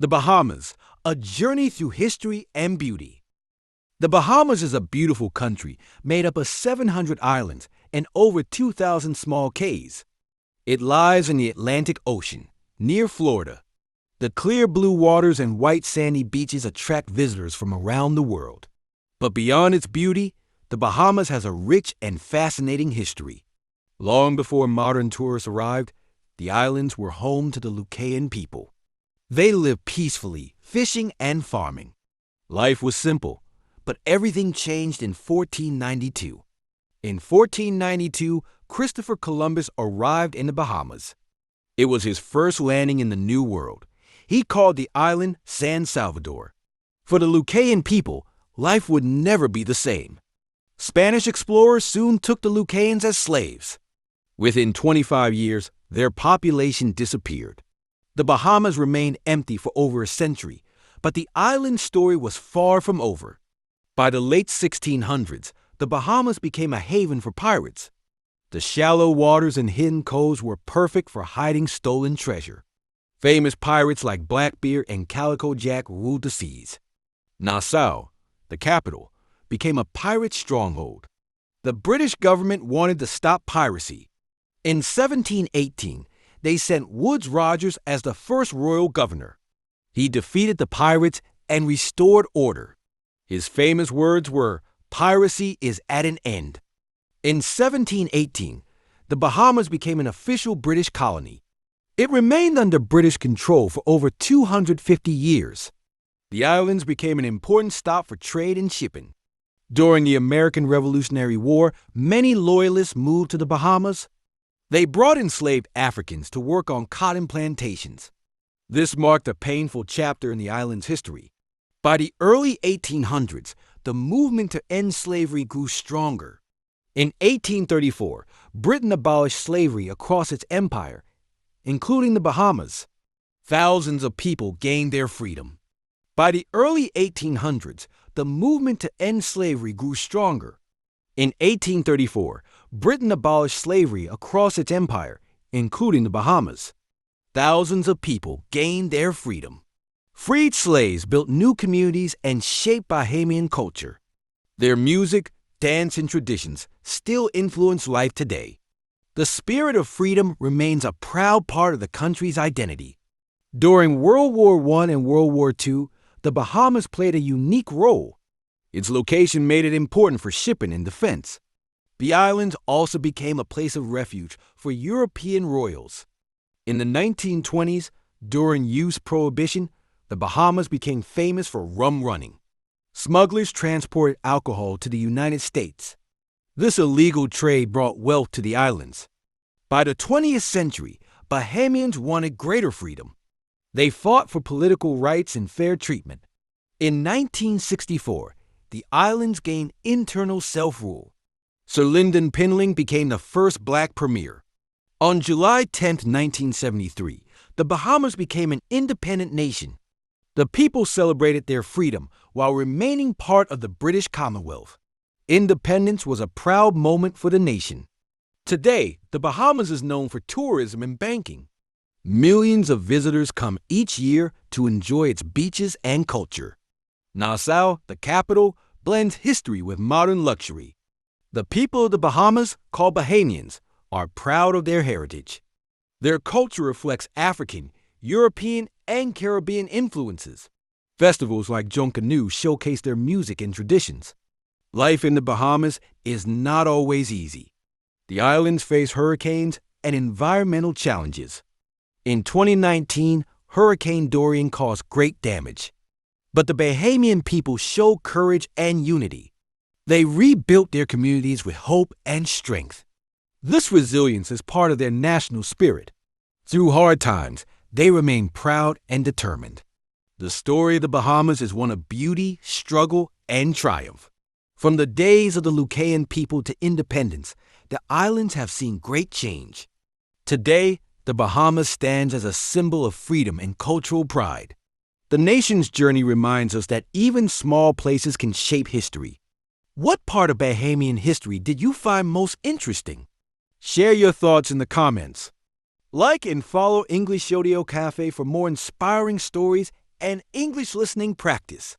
The Bahamas, a journey through history and beauty. The Bahamas is a beautiful country made up of 700 islands and over 2,000 small cays. It lies in the Atlantic Ocean, near Florida. The clear blue waters and white sandy beaches attract visitors from around the world. But beyond its beauty, the Bahamas has a rich and fascinating history. Long before modern tourists arrived, the islands were home to the Lucayan people. They lived peacefully, fishing and farming. Life was simple, but everything changed in 1492. In 1492, Christopher Columbus arrived in the Bahamas. It was his first landing in the New World. He called the island San Salvador. For the Lucayan people, life would never be the same. Spanish explorers soon took the Lucayans as slaves. Within 25 years, their population disappeared. The Bahamas remained empty for over a century, but the island's story was far from over. By the late 1600s, the Bahamas became a haven for pirates. The shallow waters and hidden coves were perfect for hiding stolen treasure. Famous pirates like Blackbeard and Calico Jack ruled the seas. Nassau, the capital, became a pirate stronghold. The British government wanted to stop piracy. In 1718, they sent Woodes Rogers as the first royal governor. He defeated the pirates and restored order. His famous words were, "Piracy is at an end." In 1718, the Bahamas became an official British colony. It remained under British control for over 250 years. The islands became an important stop for trade and shipping. During the American Revolutionary War, many loyalists moved to the Bahamas. They brought enslaved Africans to work on cotton plantations. This marked a painful chapter in the island's history. By the early 1800s, the movement to end slavery grew stronger. In 1834, Britain abolished slavery across its empire, including the Bahamas. Thousands of people gained their freedom. By the early 1800s, the movement to end slavery grew stronger. In 1834, Britain abolished slavery across its empire, including the Bahamas. Thousands of people gained their freedom. Freed slaves built new communities and shaped Bahamian culture. Their music, dance, and traditions still influence life today. The spirit of freedom remains a proud part of the country's identity. During World War I and World War II, the Bahamas played a unique role. Its location made it important for shipping and defense. The islands also became a place of refuge for European royals. In the 1920s, during youth prohibition, the Bahamas became famous for rum running. Smugglers transported alcohol to the United States. This illegal trade brought wealth to the islands. By the 20th century, Bahamians wanted greater freedom. They fought for political rights and fair treatment. In 1964, the islands gained internal self-rule. Sir Lyndon Pinling became the first black premier. On July 10, 1973, the Bahamas became an independent nation. The people celebrated their freedom while remaining part of the British Commonwealth. Independence was a proud moment for the nation. Today, the Bahamas is known for tourism and banking. Millions of visitors come each year to enjoy its beaches and culture. Nassau, the capital, blends history with modern luxury. The people of the Bahamas, called Bahamians, are proud of their heritage. Their culture reflects African, European, and Caribbean influences. Festivals like Junkanoo showcase their music and traditions. Life in the Bahamas is not always easy. The islands face hurricanes and environmental challenges. In 2019, Hurricane Dorian caused great damage. But the Bahamian people showed courage and unity. They rebuilt their communities with hope and strength. This resilience is part of their national spirit. Through hard times, they remain proud and determined. The story of the Bahamas is one of beauty, struggle, and triumph. From the days of the Lucayan people to independence, the islands have seen great change. Today, the Bahamas stands as a symbol of freedom and cultural pride. The nation's journey reminds us that even small places can shape history. What part of Bahamian history did you find most interesting? Share your thoughts in the comments. Like and follow English Audio Cafe for more inspiring stories and English listening practice.